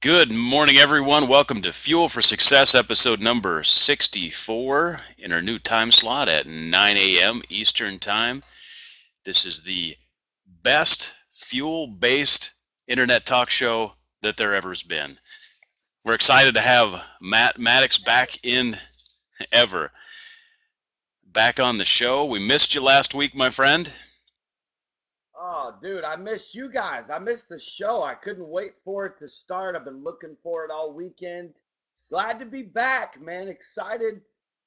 Good morning, everyone. Welcome to Fuel for Success, episode number 64 in our new time slot at 9 a.m. Eastern Time. This is the best fuel based internet talk show that there ever has been. We're excited to have Matt Maddox back on the show. We missed you last week, my friend. Oh, dude, I missed you guys. I missed the show. I couldn't wait for it to start. I've been looking for it all weekend. Glad to be back, man. Excited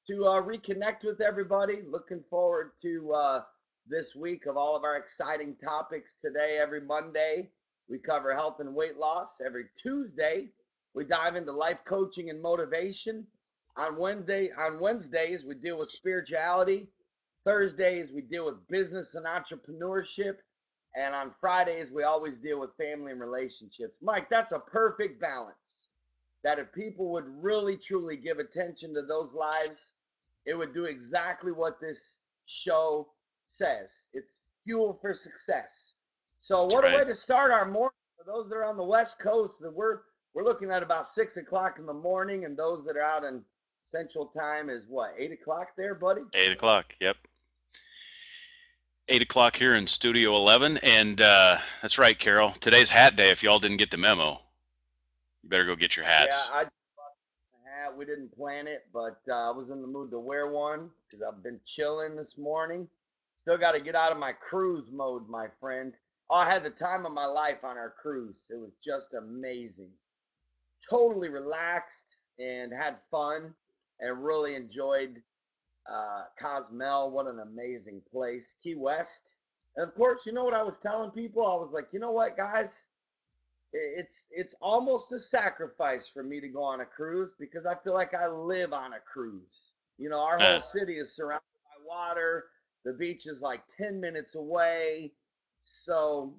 to reconnect with everybody. Looking forward to this week of all of our exciting topics today. Every Monday, we cover health and weight loss. Every Tuesday, we dive into life coaching and motivation. On Wednesdays, we deal with spirituality. Thursdays, we deal with business and entrepreneurship. And on Fridays, we always deal with family and relationships. Mike, that's a perfect balance. That if people would really truly give attention to those lives, it would do exactly what this show says. It's fuel for success. So That's what a right. way to start our morning. For those that are on the West Coast, that we're looking at about 6 o'clock in the morning, and those that are out in Central Time is what, 8 o'clock there, buddy? 8 o'clock. Yep. 8 o'clock here in Studio 11. And that's right, Carol. Today's hat day if y'all didn't get the memo. You better go get your Yeah, hats. I just bought a hat. We didn't plan it, but I was in the mood to wear one because I've been chilling this morning. Still got to get out of my cruise mode, my friend. Oh, I had the time of my life on our cruise. It was just amazing. Totally relaxed and had fun and really enjoyed Cozumel. What an amazing place. Key West. And of course, you know what I was telling people? I was like, you know what, guys? It's almost a sacrifice for me to go on a cruise because I feel like I live on a cruise. You know, our Uh, whole city is surrounded by water. The beach is like 10 minutes away. So,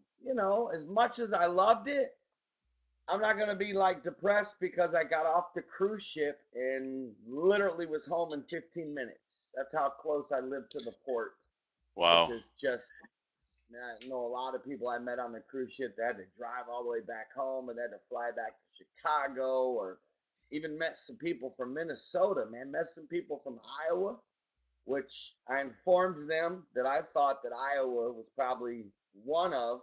as much as I loved it, I'm not going to be like depressed because I got off the cruise ship and literally was home in 15 minutes. That's how close I live to the port, which wow. is just, I know a lot of people I met on the cruise ship that had to drive all the way back home and had to fly back to Chicago, or even met some people from Minnesota, man. Met some people from Iowa, which I informed them that I thought that Iowa was probably one of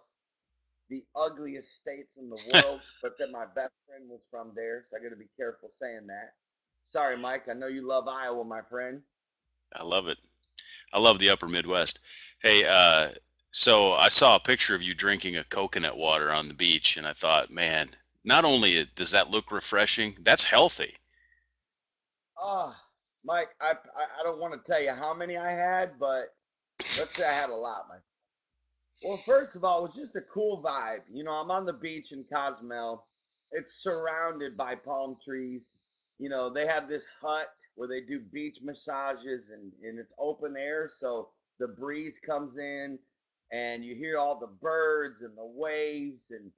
the ugliest states in the world, but that my best friend was from there, so I got to be careful saying that. Sorry, Mike. I know you love Iowa, my friend. I love it. I love the upper Midwest. Hey, so I saw a picture of you drinking a coconut water on the beach, and I thought, man, not only does that look refreshing, that's healthy. Oh, Mike, I don't want to tell you how many I had, but let's say I had a lot, Mike. Well, first of all, it was just a cool vibe. I'm on the beach in Cozumel. It's surrounded by palm trees. They have this hut where they do beach massages, and it's open air, so the breeze comes in and you hear all the birds and the waves. And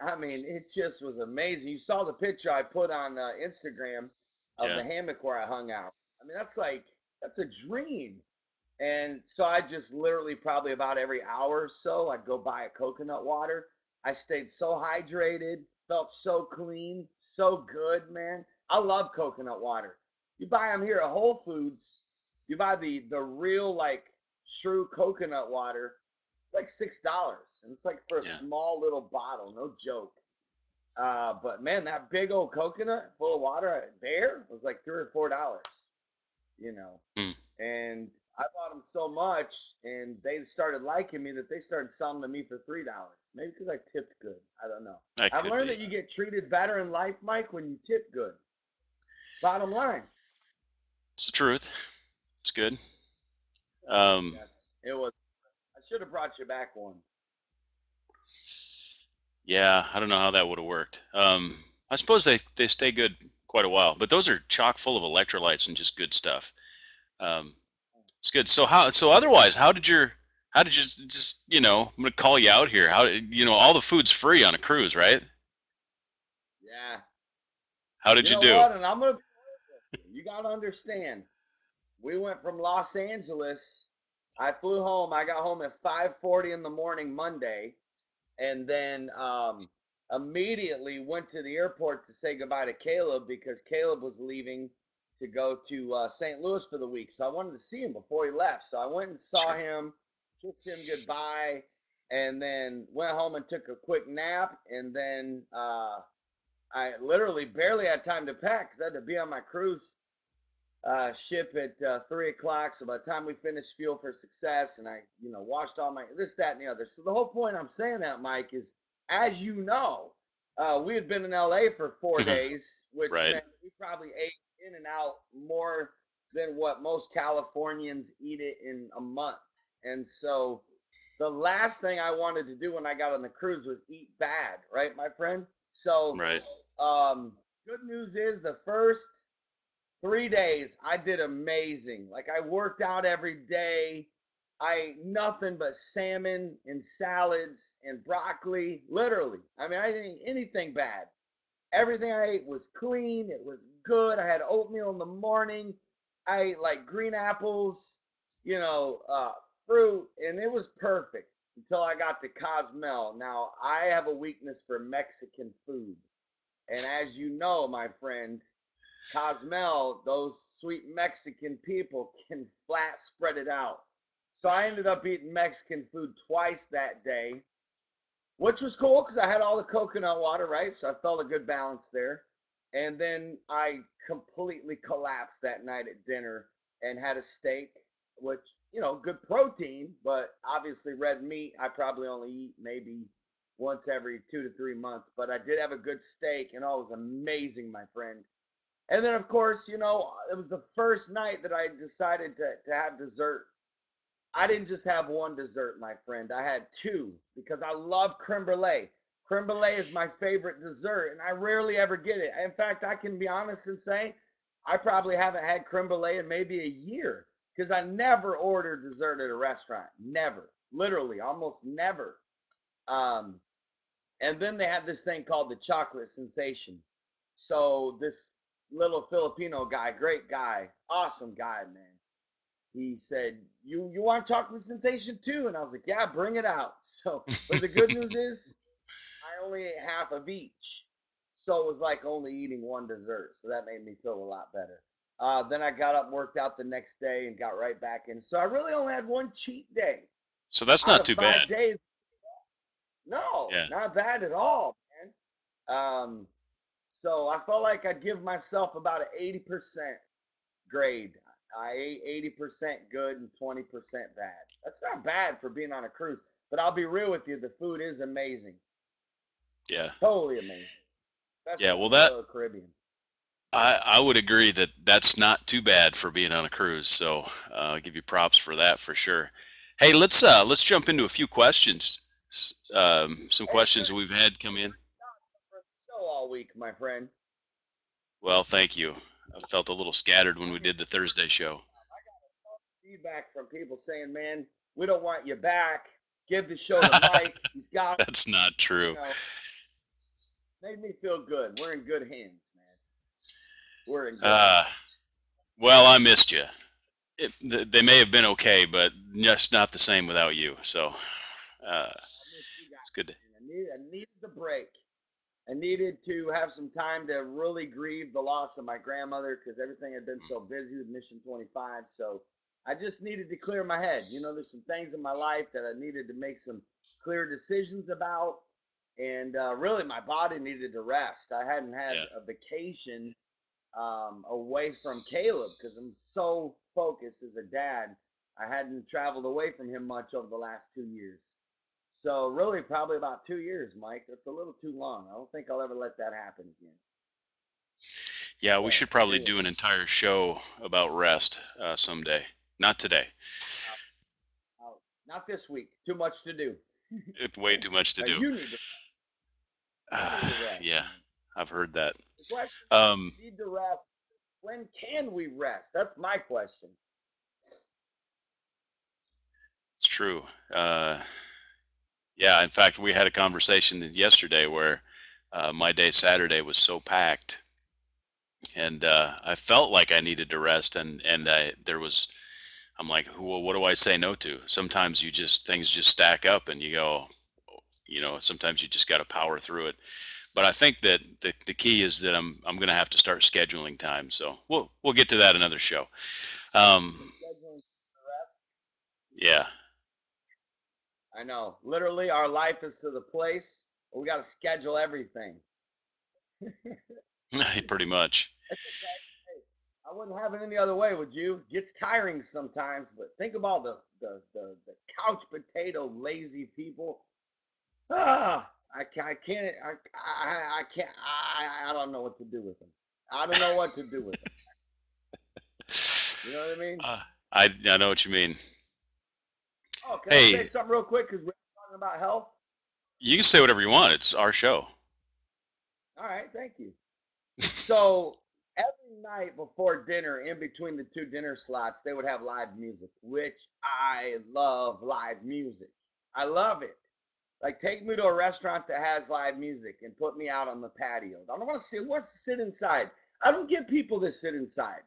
I mean, it just was amazing. You saw the picture I put on Instagram of Yeah. the hammock where I hung out. I mean, that's a dream. And so I just literally probably about every hour or so, I'd go buy a coconut water. I stayed so hydrated, felt so clean, so good, man. I love coconut water. You buy them here at Whole Foods. You buy the real like true coconut water. It's like $6, and it's like for a Yeah. small little bottle. No joke. But man, that big old coconut full of water there was like $3 or $4. You know, Mm, and I bought them so much, and they started liking me that they started selling to me for $3. Maybe because I tipped good. I don't know. that I've could learned that be. you get treated better in life, Mike, when you tip good. Bottom line. It's the truth. It's good. Um, Yes, it was. I should have brought you back one. yeah, I don't know how that would have worked. I suppose they stay good quite a while, but those are chock full of electrolytes and just good stuff. Um, it's good. So otherwise, how did you just, I'm going to call you out here. All the food's free on a cruise, right? Yeah. How did You you know do? what? And I'm gonna be honest with you. You gotta understand. We went from Los Angeles. I flew home. I got home at 5:40 in the morning Monday, and then immediately went to the airport to say goodbye to Caleb because Caleb was leaving to go to St. Louis for the week. So I wanted to see him before he left. So I went and saw Sure. him, kissed him goodbye, and then went home and took a quick nap. And then I literally barely had time to pack because I had to be on my cruise ship at 3 o'clock. So by the time we finished Fuel for Success, and I, washed all my this, that, and the other. So the whole point I'm saying that, Mike, is as you know, we had been in LA for 4 days, which Right. meant we probably ate in and out more than what most Californians eat it in a month. And so the last thing I wanted to do when I got on the cruise was eat bad, right, my friend? So Right. good news is the first 3 days I did amazing. Like I worked out every day. I nothing but salmon and salads and broccoli. Literally. I mean, I didn't eat anything bad. Everything I ate was clean. It was good. I had oatmeal in the morning. I ate like green apples, you know, uh, fruit, and it was perfect until I got to Cozumel. Now I have a weakness for Mexican food, and as you know, my friend, Cozumel, those sweet Mexican people can flat spread it out. So I ended up eating Mexican food twice that day, which was cool because I had all the coconut water, right? So I felt a good balance there. And then I completely collapsed that night at dinner and had a steak, which, good protein, but obviously red meat, I probably only eat maybe once every 2 to 3 months. But I did have a good steak, and it was amazing, my friend. And then, of course, it was the first night that I decided to have dessert. I didn't just have one dessert, my friend. I had two because I love creme brulee. Creme brulee is my favorite dessert, and I rarely ever get it. In fact, I can be honest and say I probably haven't had creme brulee in maybe a year because I never order dessert at a restaurant. Never. Literally, almost never. Um, and then they have this thing called the chocolate sensation. So this little Filipino guy, great guy, awesome guy, man. He said, "You want chocolate sensation too?" And I was like, "Yeah, bring it out." So, but the good news is, I only ate half of each, so it was like only eating one dessert. So that made me feel a lot better. Then I got up, worked out the next day, and got right back in. So I really only had one cheat day So that's out not of too bad. 5 days. No, Yeah. not bad at all, man. So I felt like I'd give myself about an 80% grade. I ate 80% good and 20% bad. That's not bad for being on a cruise. But I'll be real with you, the food is amazing. Yeah. Totally amazing, Yeah. especially Well, from the that Royal Caribbean. I would agree that that's not too bad for being on a cruise. So I'll give you props for that for sure. Hey, let's jump into a few questions. Some Hey, questions that good we've had come in. for the show all week, my friend. Well, thank you. I felt a little scattered when I we mean, did the Thursday show. I got feedback from people saying, man, we don't want you back. Give the show to Mike. He's got, That's not you true. know, made me feel good. We're in good hands, man. We're in good Uh, hands. well, I missed you. They may have been okay, but just not the same without you. So uh, I miss you it's guys, good. man. I needed the break. I needed to have some time to really grieve the loss of my grandmother because everything had been so busy with Mission 25. So I just needed to clear my head. There's some things in my life that I needed to make some clear decisions about. And really, my body needed to rest. I hadn't had Yeah. a vacation away from Caleb because I'm so focused as a dad. I hadn't traveled away from him much over the last 2 years. So really, probably about 2 years, Mike. That's a little too long. I don't think I'll ever let that happen again. Yeah, we So should probably anyway, do an entire show about rest someday. Not today. not this week. Too much to do. It's way too much to do. You need to. You need to rest, Yeah, man. I've heard that. The question Um, is, need to rest. When can we rest? That's my question. it's true. Yeah, in fact, we had a conversation yesterday where my day Saturday was so packed, and I felt like I needed to rest, and there was. I'm like, well, what do I say no to? Sometimes you just things just stack up, and you go, Sometimes you just got to power through it. But I think that the key is that I'm going to have to start scheduling time. So we'll get to that another show. Um, Scheduling the rest. yeah, I know. Literally, our life is to the place where we got to schedule everything. pretty much. It's okay. Hey, I wouldn't have it any other way, would you? Gets tiring sometimes, but think about the couch potato lazy people. I can't I can't I don't know what to do with them. I don't know what to do with them. You know what I mean? Uh, I know what you mean. Oh, can I say Hey, something real quick? Because we're talking about health. you can say whatever you want. It's our show. All right, thank you. So every night before dinner, in between the two dinner slots, they would have live music, which I love live music. I love it. Like, take me to a restaurant that has live music and put me out on the patio. I don't want to sit. Who wants to sit inside? I don't get people to sit inside.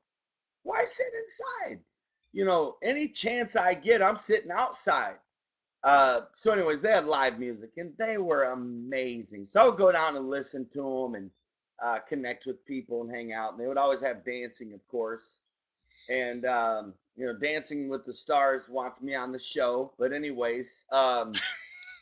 Why sit inside? Any chance I get, I'm sitting outside. So, anyways, they had live music and they were amazing. So I would go down and listen to them and connect with people and hang out. And they would always have dancing, of course. And Dancing with the Stars wants me on the show. But anyways,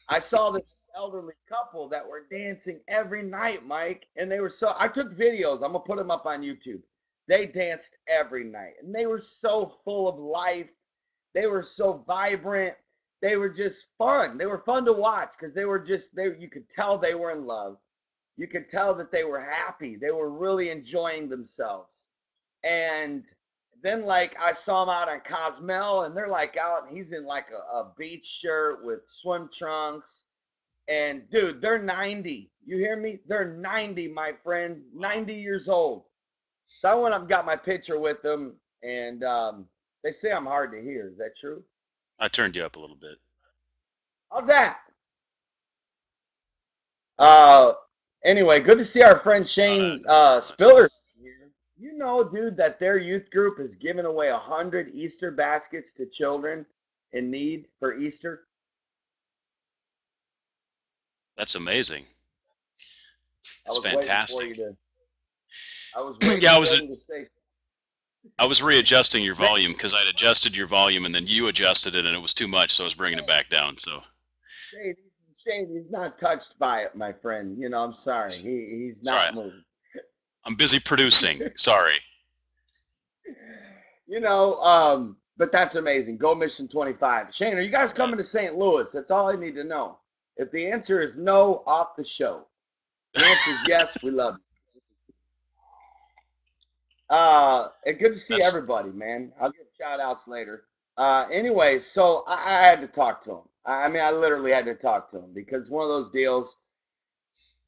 I saw this elderly couple that were dancing every night, Mike, and they were so. I took videos. I'm gonna put them up on YouTube. They danced every night, and they were so full of life. They were so vibrant. They were just fun. They were fun to watch because they were just they. You could tell they were in love. You could tell that they were happy. They were really enjoying themselves. And then like I saw him out on Cosmel, and they're like out. And he's in like a beach shirt with swim trunks, and dude, they're 90. You hear me? They're 90, my friend. Wow. 90 years old. So I went up and got my picture with them, and they say I'm hard to hear. Is that true? I turned you up a little bit. How's that? Uh, anyway, good to see our friend Shane Not very much. Spiller here. You know, dude, that their youth group is giving away 100 Easter baskets to children in need for Easter. That's amazing. I It's was waiting for you fantastic. to. I was Yeah, waiting for him to say. I was readjusting your Man, volume because I'd adjusted your volume and then you adjusted it and it was too much, so I was bringing it back down. So Shane, he's not touched by it, my friend. I'm sorry. He's it's all right. not moved. I'm busy producing. Sorry. But that's amazing. Go Mission 25. Shane, are you guys You bet. coming to St. Louis? That's all I need to know. If the answer is no, off the show. The answer is yes, we love you. And good to see That's everybody, man. I'll give shout outs later. Anyway, so I had to talk to him. I mean, I literally had to talk to him because one of those deals.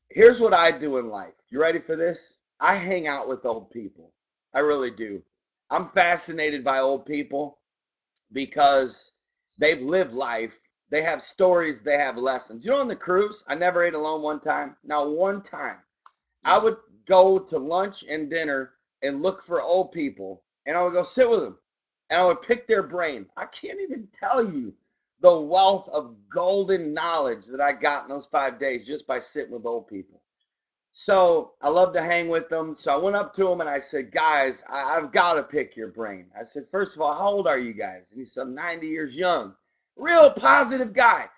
Here's what I do in life. You ready for this? I hang out with old people. I really do. I'm fascinated by old people because they've lived life. They have stories, they have lessons. On the cruise, I never ate alone one time. Not one time. I mm, would go to lunch and dinner and look for old people, and I would go sit with them, and I would pick their brain. I can't even tell you the wealth of golden knowledge that I got in those 5 days just by sitting with old people. So I love to hang with them. So I went up to him and I said, guys, I've got to pick your brain. I said, first of all, how old are you guys? And he said, 90 years young. Real positive guy.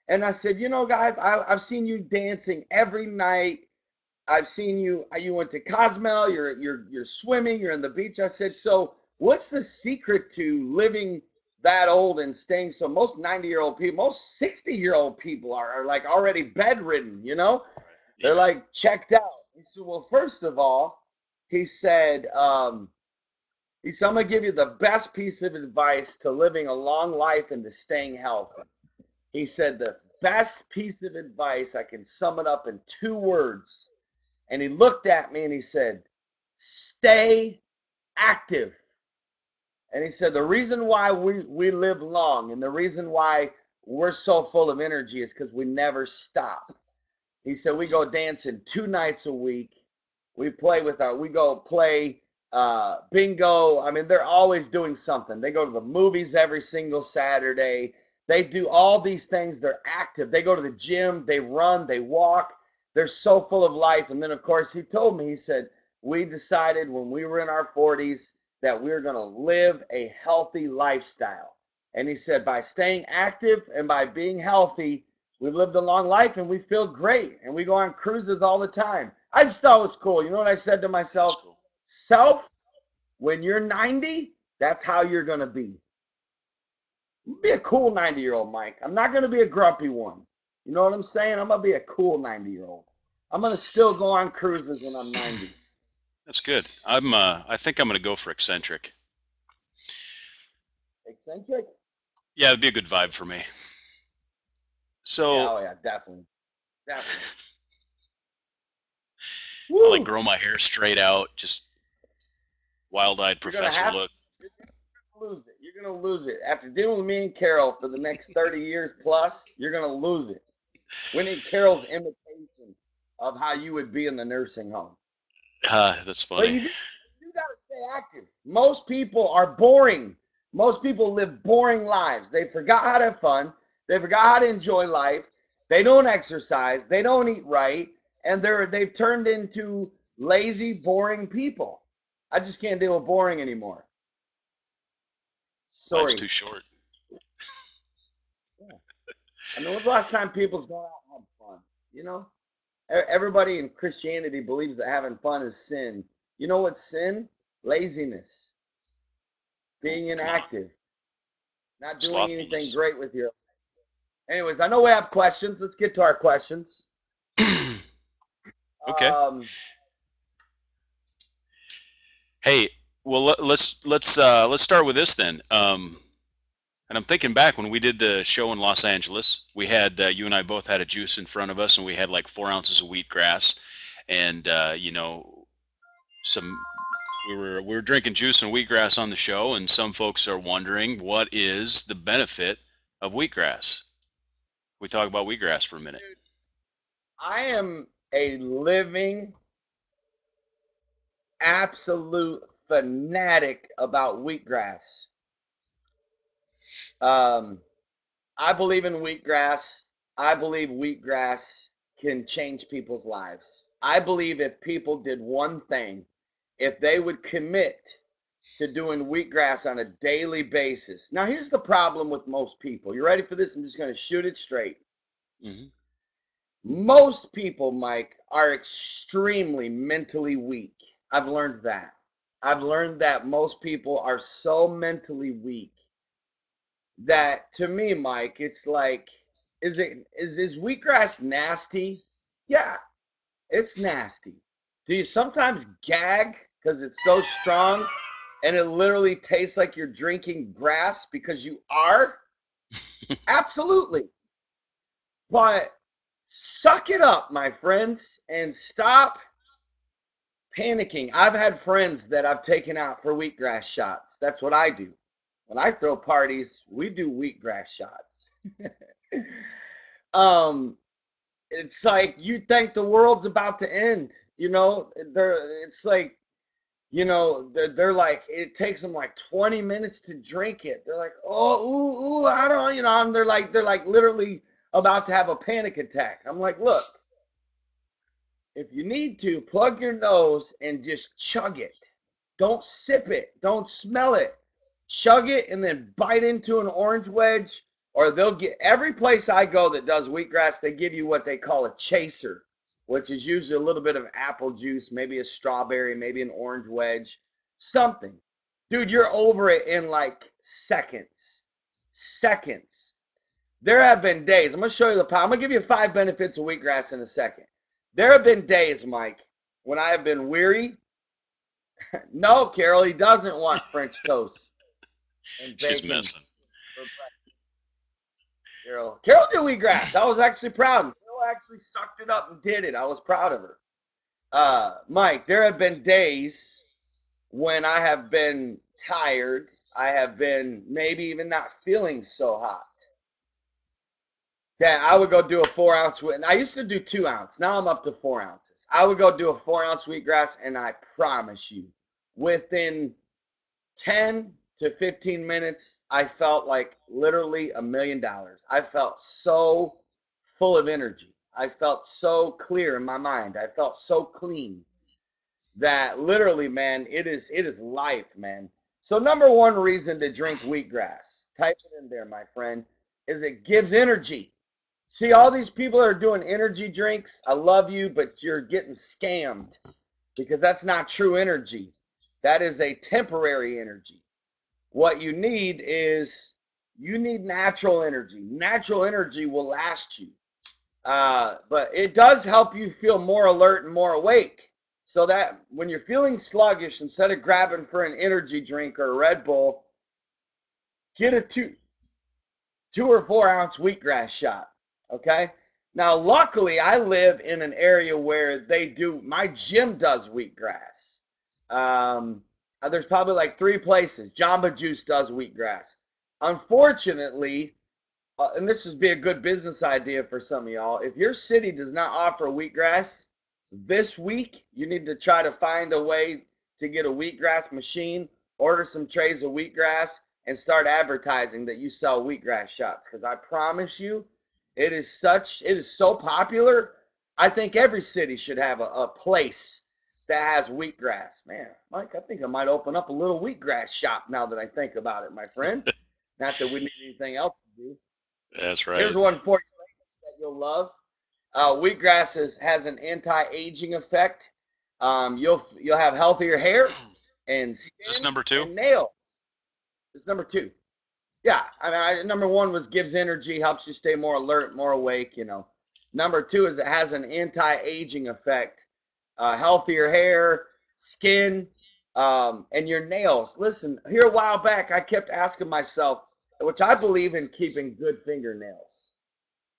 And I said, guys, I've seen you dancing every night. I've seen you. You went to Cozumel. You're swimming. You're in the beach. I said, so what's the secret to living that old and staying? So most 90-year-old people, most 60-year-old people are like already bedridden. They're yeah. like checked out. He said, well, first of all, he said, I'm gonna give you the best piece of advice to living a long life and to staying healthy. He said the best piece of advice, I can sum it up in 2 words. And he looked at me and he said, stay active. And he said, the reason why we live long and the reason why we're so full of energy is because we never stop. He said, we Mm, go dancing 2 nights a week. We go play bingo. I mean, they're always doing something. They go to the movies every single Saturday. They do all these things. They're active. They go to the gym, they run, they walk. They're so full of life. And then, of course, he told me, he said, we decided when we were in our 40s that we were going to live a healthy lifestyle. And he said, by staying active and by being healthy, we've lived a long life and we feel great. And we go on cruises all the time. I just thought it was cool. You know what I said to That's myself? cool. Self, when you're 90, that's how you're going to be. Be a cool 90-year-old, Mike. I'm not going to be a grumpy one. You know what I'm saying? I'm going to be a cool 90-year-old. I'm going to still go on cruises when I'm 90. That's good. I think I'm gonna go for eccentric. Eccentric? Yeah, it'd be a good vibe for me. Yeah, So oh yeah, definitely. Definitely. I like Woo! grow my hair straight out, just wild-eyed You're going to professor have look. you're gonna lose it. You're going to lose it. After dealing with me and Carol for the next 30 years plus, you're going to lose it. We need Carol's imitation of how you would be in the nursing home. That's But funny. you got to stay active. Most people are boring. Most people live boring lives. They forgot how to have fun. They forgot how to enjoy life. They don't exercise. They don't eat right, and they've turned into lazy, boring people. I just can't deal with boring anymore. Life's Sorry. too short. Yeah. I mean, when's the last time people's gone out and had fun? You know, everybody in Christianity believes that having fun is sin. You know what's sin? Laziness, Oh, being come on, inactive, not doing anything slothfulness. great with your. Anyways, I know we have questions. Let's get to our questions. Okay. Um, Hey, well let's start with this then. And I'm thinking back when we did the show in Los Angeles, we had you and I both had a juice in front of us, and we had like 4 ounces of wheatgrass, and some we were drinking juice and wheatgrass on the show, and some folks are wondering what is the benefit of wheatgrass. We talk about wheatgrass for a minute. dude, I am a living absolute fanatic about wheatgrass. Um, I believe in wheatgrass. I believe wheatgrass can change people's lives. I believe if people did one thing, if they would commit to doing wheatgrass on a daily basis. Now, here's the problem with most people. You ready for this? I'm just going to shoot it straight. Hmm. Most people, Mike, are extremely mentally weak. I've learned that. I've learned that most people are so mentally weak that to me, Mike, it's like, is wheatgrass nasty? Yeah, it's nasty. Do you sometimes gag because it's so strong and it literally tastes like you're drinking grass because you are? Absolutely. But suck it up, my friends, and stop panicking. I've had friends that I've taken out for wheatgrass shots. That's what I do. When I throw parties, we do wheatgrass shots. um, it's like you think the world's about to end. You know, it's like they're like it takes them like 20 minutes to drink it. They're like, oh, ooh, I don't, and they're like literally about to have a panic attack. I'm like, look, if you need to, plug your nose and just chug it. Don't sip it. Don't smell it. Chug it and then bite into an orange wedge. Or they'll get every place I go that does wheatgrass, they give you what they call a chaser, which is usually a little bit of apple juice, maybe a strawberry, maybe an orange wedge, something. Dude, you're over it in like seconds. Seconds. There have been days. I'm going to show you the power. I'm going to give you 5 benefits of wheatgrass in a second. There have been days, Mike, when I have been weary. No, Carol, he doesn't want French toast and She's bacon messing. for breakfast. Carol did wheatgrass. I was actually proud. Carol actually sucked it up and did it. I was proud of her. Mike, there have been days when I have been tired. I have been maybe even not feeling so hot. Yeah, I would go do a 4 ounce wheat. I used to do 2 ounce. Now I'm up to 4 ounces. I would go do a 4 ounce wheatgrass, and I promise you, within 10 to 15 minutes, I felt like literally $1 million. I felt so full of energy. I felt so clear in my mind. I felt so clean that literally, man, it is life, man. So number one reason to drink wheatgrass, type it in there, my friend, is it gives energy. See, all these people that are doing energy drinks, I love you, but you're getting scammed because that's not true energy. That is a temporary energy. What you need natural energy. Natural energy will last you. But it does help you feel more alert and more awake. So that when you're feeling sluggish, instead of grabbing for an energy drink or a Red Bull, get a 2 or 4 ounce wheatgrass shot. Okay. Now, luckily, I live in an area where my gym does wheatgrass. Um, there's probably like 3 places. Jamba Juice does wheatgrass. Unfortunately, and this would be a good business idea for some of y'all. If your city does not offer wheatgrass this week, you need to try to find a way to get a wheatgrass machine, order some trays of wheatgrass, and start advertising that you sell wheatgrass shots. Because I promise you, it is so popular. I think every city should have a place that has wheatgrass. Man, Mike, I think I might open up a little wheatgrass shop now that I think about it, my friend. Not that we need anything else to do. That's Here's right. one for you that you'll love. Wheatgrass has an anti-aging effect. You'll have healthier hair and Is this skin number two? and nails. It's number two. Yeah, number one was gives energy, helps you stay more alert, more awake. Number two is it has an anti-aging effect. Healthier hair, skin, and your nails. Listen, here a while back, I kept asking myself, which I believe in keeping good fingernails.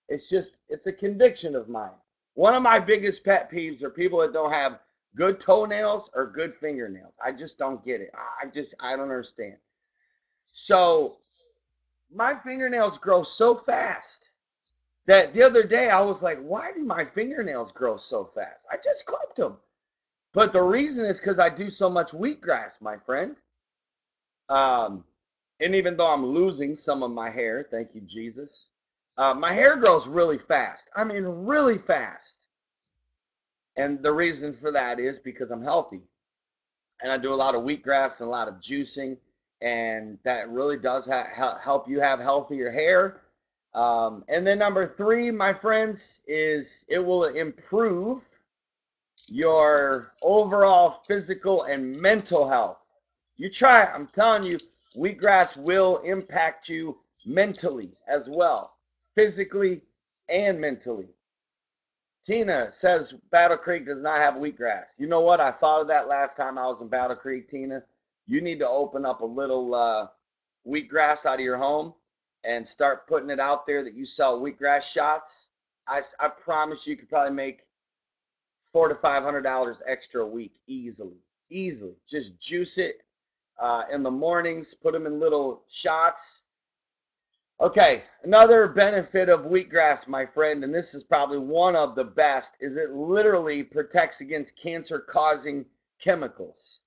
It's a conviction of mine. One of my biggest pet peeves are people that don't have good toenails or good fingernails. I just don't get it. I don't understand. So my fingernails grow so fast that the other day I was like, why do my fingernails grow so fast? I just clipped them. But the reason is because I do so much wheatgrass, my friend. Um, and even though I'm losing some of my hair, thank you, Jesus, my hair grows really fast. I mean, really fast. And the reason for that is because I'm healthy. And I do a lot of wheatgrass and a lot of juicing. And that really does help you have healthier hair. And then number three, my friends, is it will improve your overall physical and mental health. You try it, I'm telling you, wheatgrass will impact you mentally as well, physically and mentally. Tina says Battle Creek does not have wheatgrass. You know what? I thought of that last time I was in Battle Creek, Tina. You need to open up a little wheatgrass out of your home and start putting it out there that you sell wheatgrass shots. I promise you could probably make $400 to $500 extra a week easily. Easily. Just juice it in the mornings, put them in little shots. Okay, another benefit of wheatgrass, my friend, and this is probably one of the best, is it literally protects against cancer-causing chemicals.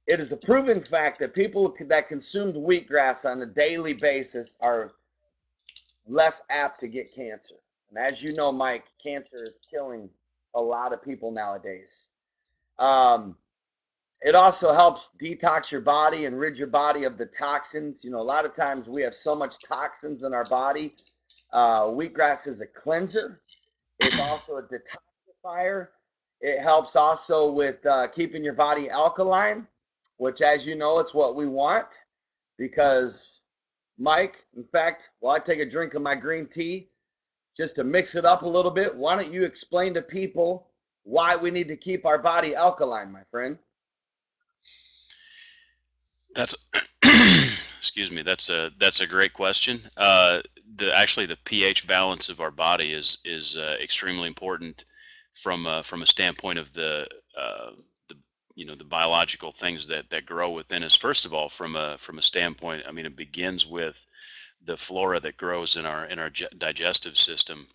It is a proven fact that people that consumed wheatgrass on a daily basis are less apt to get cancer. And as you know, Mike, cancer is killing a lot of people nowadays. Um, it also helps detox your body and rid your body of the toxins. A lot of times we have so much toxins in our body. Wheatgrass is a cleanser. It's also a detoxifier. It helps also with keeping your body alkaline, which, as you know, it's what we want because, Mike, in fact, while I take a drink of my green tea, just to mix it up a little bit, why don't you explain to people why we need to keep our body alkaline, my friend? That's excuse me. That's a great question. The pH balance of our body is extremely important from a standpoint of the the biological things that grow within us. First of all, from a standpoint, I mean, it begins with the flora that grows in our digestive system.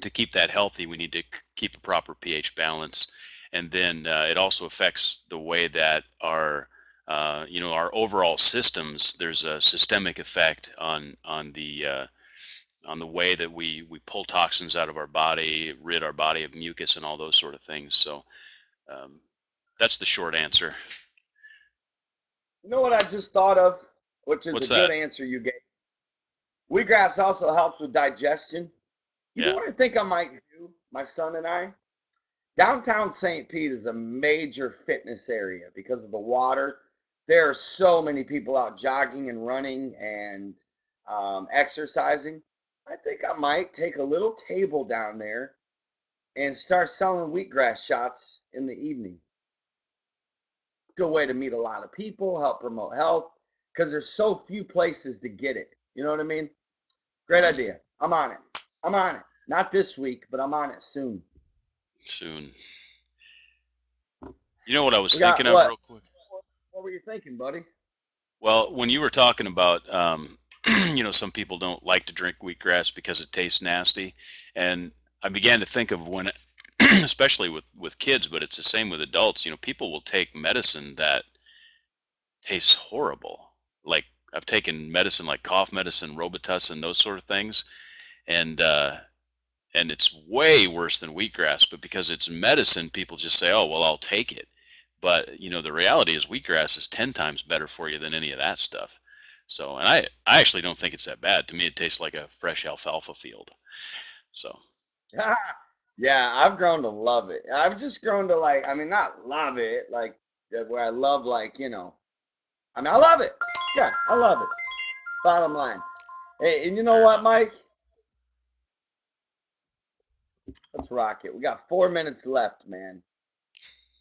To keep that healthy, we need to keep a proper pH balance, and then it also affects the way that our our overall systems. There's a systemic effect on the way that we pull toxins out of our body, rid our body of mucus, and all those sort of things. So um, that's the short answer. You know what I just thought of, which is a What's good that? answer you gave. Wheatgrass also helps with digestion. You know Yeah. what I think I might do, my son and I? Downtown St. Pete is a major fitness area because of the water. There are so many people out jogging and running and exercising. I think I might take a little table down there and start selling wheatgrass shots in the evening. Good way to meet a lot of people, help promote health, because there's so few places to get it. You know what I mean? Great Right. idea. I'm on it. I'm on it. Not this week, but I'm on it soon. Soon. You know what I was We thinking got of what? real quick? What were you thinking, buddy? Well, when you were talking about, some people don't like to drink wheatgrass because it tastes nasty, and I began to think of when, especially with kids, but it's the same with adults. People will take medicine that tastes horrible. Like I've taken medicine like cough medicine, Robitussin, those sort of things, and it's way worse than wheatgrass. But because it's medicine, people just say, "Oh, well, I'll take it." But the reality is wheatgrass is 10 times better for you than any of that stuff. So, and I actually don't think it's that bad. To me, it tastes like a fresh alfalfa field. So, Yeah, I've grown to love it. I've just grown to like, I mean, not love it, like where I love, like, I mean, I love it. Yeah, I love it. Bottom line. Hey, and you know fair what, enough. Mike? Let's rock it. We got 4 minutes left, man.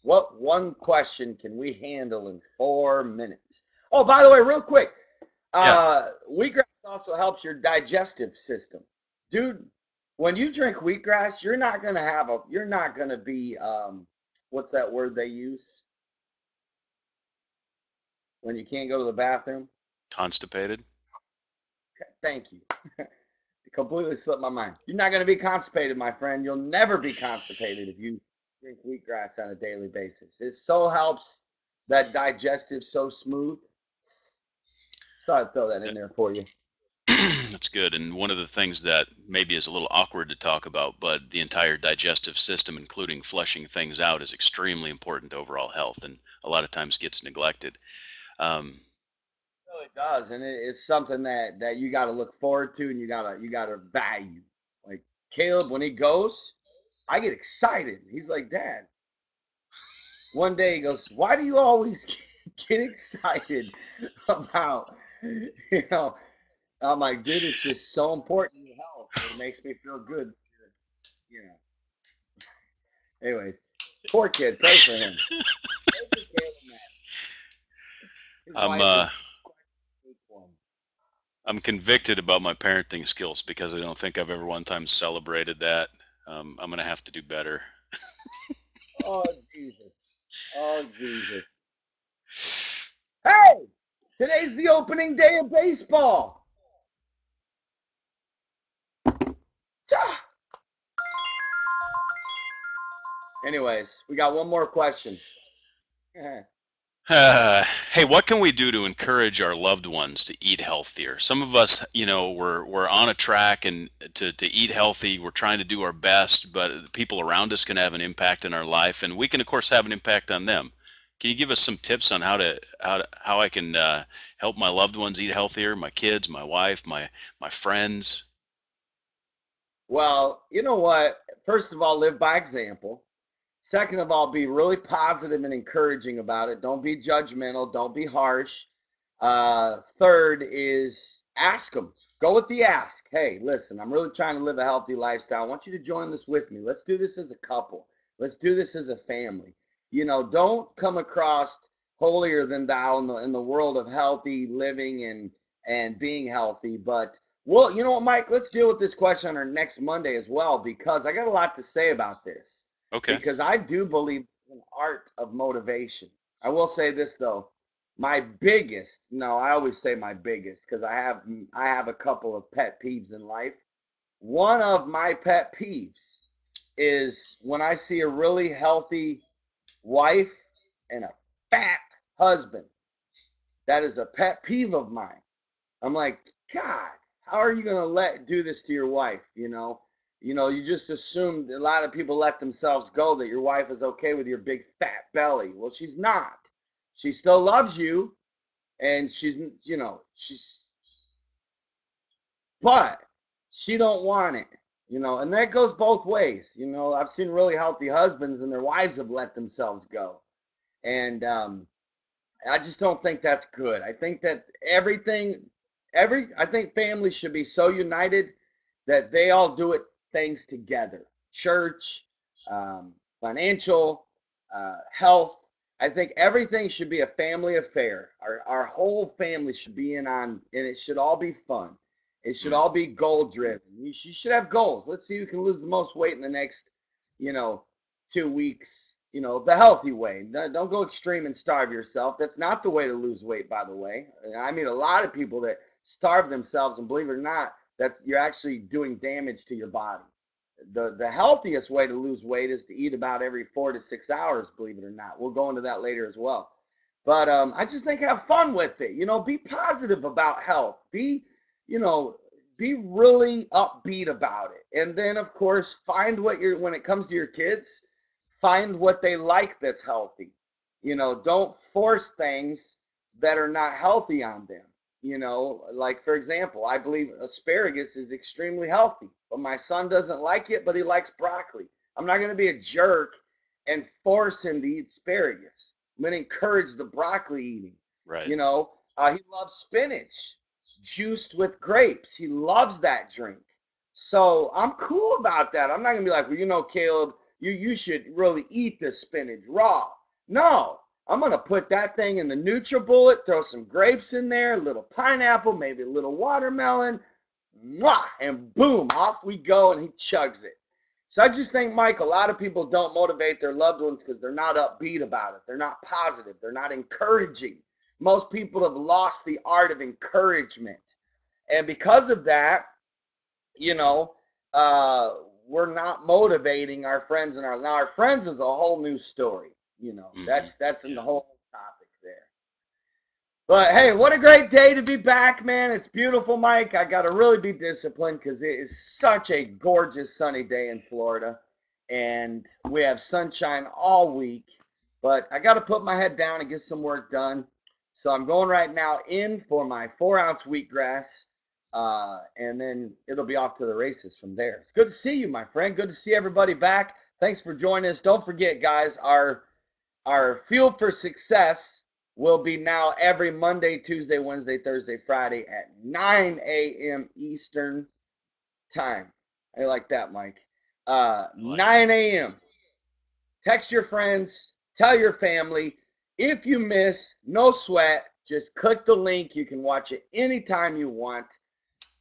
What one question can we handle in 4 minutes? Oh, by the way, real quick, Yeah, wheatgrass also helps your digestive system, dude. When you drink wheatgrass, you're not gonna be, what's that word they use when you can't go to the bathroom? constipated. Thank you. It completely slipped my mind. You're not gonna be constipated, my friend. You'll never be constipated if you drink wheatgrass on a daily basis. It so helps that digestive so smooth. So I'd throw that in That, there for you. that's good. And one of the things that maybe is a little awkward to talk about, but the entire digestive system, including flushing things out, is extremely important to overall health, and a lot of times gets neglected. Um, Really does, and it is something that you got to look forward to, and you got to value. Like Caleb, when he goes, I get excited. He's like, Dad. One day he goes, "Why do you always get excited about, you know?" I'm like, "Dude, it's just so important to your health. It makes me feel good." You know. Anyways, poor kid. Pray for him. Pray for Caleb, man. His I'm wife uh, is sweet for him. I'm convicted about my parenting skills because I don't think I've ever one time celebrated that. I'm gonna have to do better. Oh Jesus. Oh Jesus. Hey, today's the opening day of baseball. Anyways, we got one more question. Hey, what can we do to encourage our loved ones to eat healthier? Some of us, we're on a track and to eat healthy. We're trying to do our best, but the people around us can have an impact in our life, and we can, of course, have an impact on them. Can you give us some tips on how I can help my loved ones eat healthier? My kids, my wife, my friends. Well, you know what? First of all, live by example. Second of all, be really positive and encouraging about it. Don't be judgmental. Don't be harsh. Third is ask them. Go with the ask. Hey, listen, I'm really trying to live a healthy lifestyle. I want you to join this with me. Let's do this as a couple. Let's do this as a family. Don't come across holier than thou in the world of healthy living and being healthy. But well, you know what, Mike? Let's deal with this question on our next Monday as well because I got a lot to say about this Okay. because I do believe in art of motivation. I will say this though, my biggest, no, I always say my biggest because I have a couple of pet peeves in life. One of my pet peeves is when I see a really healthy wife and a fat husband. That is a pet peeve of mine. I'm like, God, how are you gonna let do this to your wife? You just assume a lot of people let themselves go that your wife is okay with your big fat belly. Well, she's not. She still loves you, and she's but she don't want it. And that goes both ways. I've seen really healthy husbands and their wives have let themselves go, and I just don't think that's good. I think that I think families should be so united that they all do it things together. Church, financial, health. I think everything should be a family affair. Our whole family should be in on, and it should all be fun. It should Mm, all be goal driven. You should have goals. Let's see who can lose the most weight in the next, you know, 2 weeks, the healthy way. Don't go extreme and starve yourself. That's not the way to lose weight, by the way. I mean, a lot of people that starve themselves, and believe it or not, that you're actually doing damage to your body. The healthiest way to lose weight is to eat about every 4 to 6 hours, believe it or not. We'll go into that later as well. But I just think have fun with it. Be positive about health. You know, be really upbeat about it. And then, of course, find when it comes to your kids, find what they like that's healthy. Don't force things that are not healthy on them. Like for example, I believe asparagus is extremely healthy, but my son doesn't like it, but he likes broccoli. I'm not going to be a jerk and force him to eat asparagus. I'm going to encourage the broccoli eating. right. He loves spinach juiced with grapes. He loves that drink. So I'm cool about that. I'm not gonna be like, well, Caleb, you should really eat this spinach raw. No, I'm gonna put that thing in the NutriBullet, throw some grapes in there, a little pineapple, maybe a little watermelon, mwah, and boom, off we go, and he chugs it. So I just think, Mike, a lot of people don't motivate their loved ones because they're not upbeat about it. They're not positive. They're not encouraging. Most people have lost the art of encouragement. And because of that, you know, uh, we're not motivating our friends now our friends is a whole new story. Hmm. That's in the Yeah. whole topic there. But hey, what a great day to be back, man. It's beautiful, Mike. I got to really be disciplined because it is such a gorgeous sunny day in Florida. And we have sunshine all week. But I got to put my head down and get some work done. So I'm going right now in for my 4 ounce wheatgrass. And then it'll be off to the races from there. It's good to see you, my friend. Good to see everybody back. Thanks for joining us. Don't forget, guys, our Fuel for Success will be now every Monday, Tuesday, Wednesday, Thursday, Friday at 9 a.m. Eastern Time. I like that, Mike. I like it. 9 a.m. Text your friends, tell your family. If you miss, no sweat. Just click the link. You can watch it anytime you want.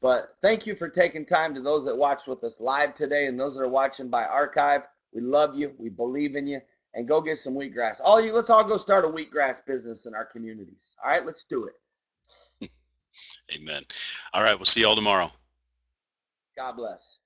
But thank you for taking time to those that watched with us live today and those that are watching by archive. We love you. We believe in you. And go get some wheatgrass. Let's all go start a wheatgrass business in our communities. All right, let's do it. Amen. All right. We'll see you all tomorrow. God bless.